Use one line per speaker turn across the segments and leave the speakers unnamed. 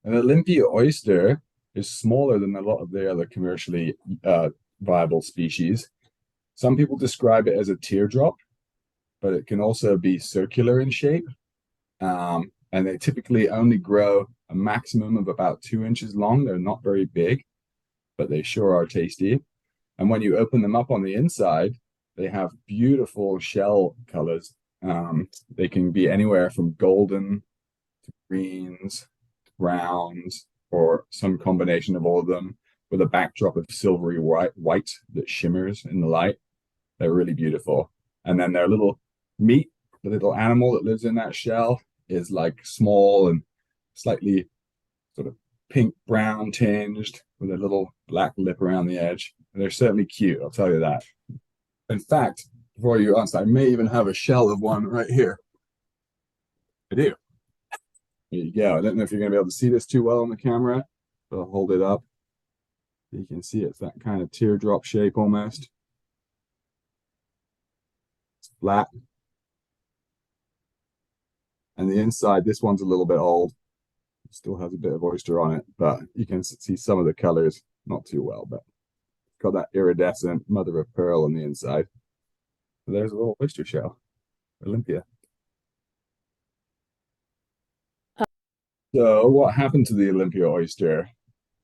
An Olympia oyster is smaller than a lot of the other commercially viable species. Some people describe it as a teardrop, but it can also be circular in shape. And they typically only grow a maximum of about 2 inches long. They're not very big, but they sure are tasty. And when you open them up on the inside, they have beautiful shell colors. They can be anywhere from golden to greens, browns, or some combination of all of them with a backdrop of silvery white that shimmers in the light. They're really beautiful. And then their little meat, the little animal that lives in that shell, is like small and slightly sort of pink brown tinged with a little black lip around the edge. And they're certainly cute, I'll tell you that. In fact, before you answer, I may even have a shell of one right here. I do. There you go. I don't know if you're going to be able to see this too well on the camera, but I'll hold it up. You can see it's that kind of teardrop shape almost. It's flat. And the inside, this one's a little bit old. It still has a bit of oyster on it, but you can see some of the colors not too well, but it's got that iridescent mother of pearl on the inside. So there's a little oyster shell, Olympia. So what happened to the Olympia oyster?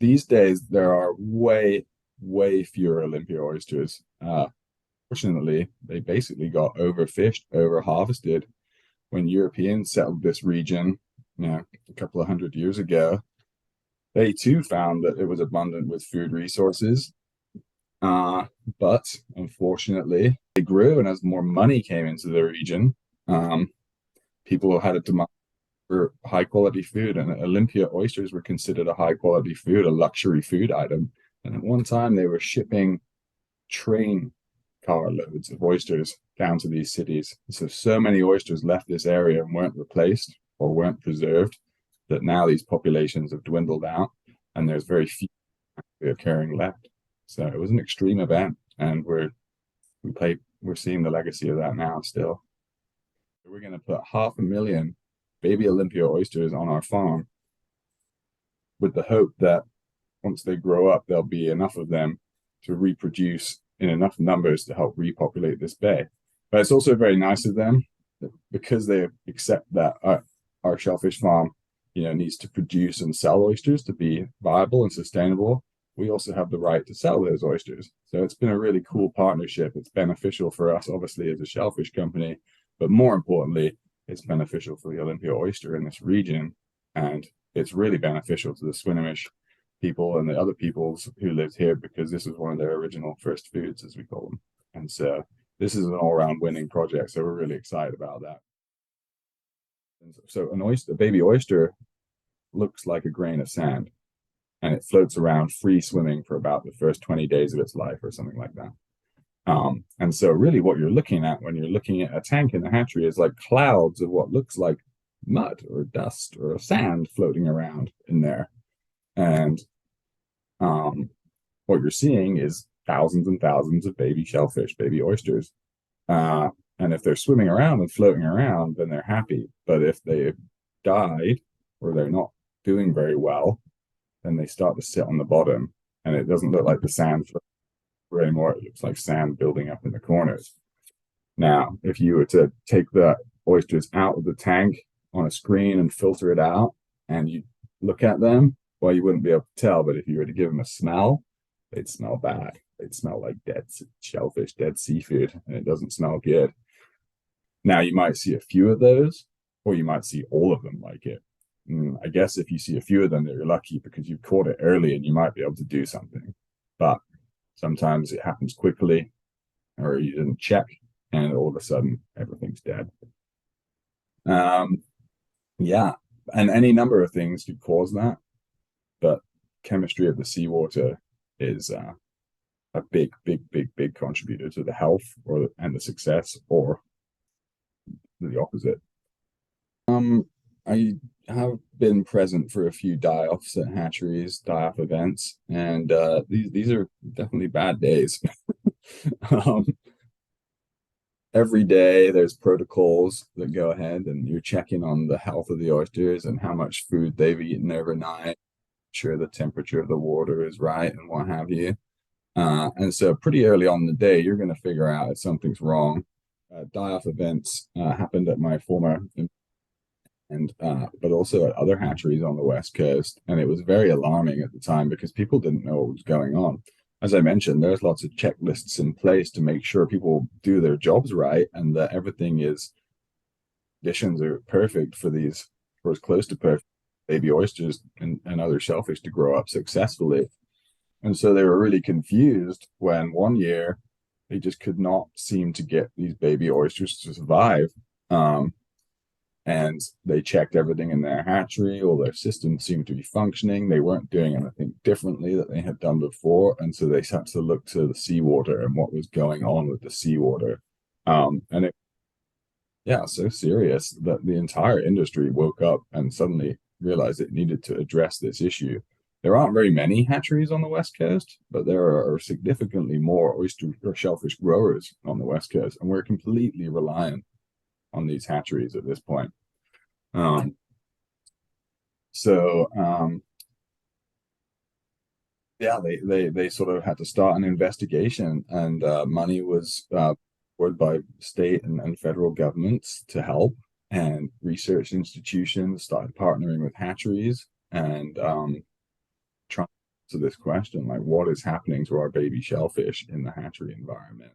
These days, there are way fewer Olympia oysters. Fortunately, they basically got overfished, overharvested when Europeans settled this region, a couple of 100 years ago. They too found that it was abundant with food resources. But unfortunately, they grew, and as more money came into the region, people had a demand for high quality food, and Olympia oysters were considered a high quality food, a luxury food item. And at one time, they were shipping train carloads of oysters down to these cities. So many oysters left this area and weren't replaced or weren't preserved that now these populations have dwindled out, and there's very few occurring left. So it was an extreme event, and we're seeing the legacy of that now still. We're going to put 500,000 baby Olympia oysters on our farm with the hope that once they grow up, there'll be enough of them to reproduce in enough numbers to help repopulate this bay. But it's also very nice of them because they accept that our shellfish farm, needs to produce and sell oysters to be viable and sustainable. We also have the right to sell those oysters. So it's been a really cool partnership. It's beneficial for us, obviously, as a shellfish company, but more importantly, it's beneficial for the Olympia oyster in this region. And it's really beneficial to the Swinomish people and the other peoples who lived here because this is one of their original first foods, as we call them. And so this is an all-around winning project. So we're really excited about that. And so a baby oyster looks like a grain of sand, and it floats around free swimming for about the first 20 days of its life or something like that. And so really what you're looking at when you're looking at a tank in the hatchery is like clouds of what looks like mud or dust or sand floating around in there. And what you're seeing is thousands and thousands of baby shellfish, baby oysters. And if they're swimming around and floating around, then they're happy. But if they've died or they're not doing very well, then they start to sit on the bottom, and it doesn't look like the sand anymore. It looks like sand building up in the corners. Now, if you were to take the oysters out of the tank on a screen and filter it out, and you look at them, well, you wouldn't be able to tell, but if you were to give them a smell, they'd smell bad. They'd smell like dead shellfish, dead seafood, and it doesn't smell good. Now, you might see a few of those, or you might see all of them like it. I guess if you see a few of them, you're lucky because you caught it early and you might be able to do something. But sometimes it happens quickly, or you didn't check, and all of a sudden everything's dead. Yeah, and any number of things could cause that, but chemistry of the seawater is a big contributor to the health and the success, or the opposite. I have been present for a few die-offs at hatcheries, die-off events, and these are definitely bad days. every day there's protocols that go ahead and you're checking on the health of the oysters and how much food they've eaten overnight, sure the temperature of the water is right and what have you. And so pretty early on in the day, you're going to figure out if something's wrong. Die-off events happened at my former and but also at other hatcheries on the West Coast. And it was very alarming at the time because people didn't know what was going on. As I mentioned, there's lots of checklists in place to make sure people do their jobs right and that everything is conditions are perfect for these, for as close to perfect baby oysters and other shellfish to grow up successfully. And so they were really confused when one year they just could not seem to get these baby oysters to survive. And they checked everything in their hatchery, all their systems seemed to be functioning. They weren't doing anything differently that they had done before. And so they had to look to the seawater and what was going on with the seawater. And it, yeah, so serious that the entire industry woke up and suddenly realized it needed to address this issue. There aren't very many hatcheries on the West Coast, but there are significantly more oyster or shellfish growers on the West Coast, and we're completely reliant on these hatcheries at this point. Um, so yeah, they sort of had to start an investigation, and money was poured by state and federal governments to help, and research institutions started partnering with hatcheries and trying to answer this question, like what is happening to our baby shellfish in the hatchery environment.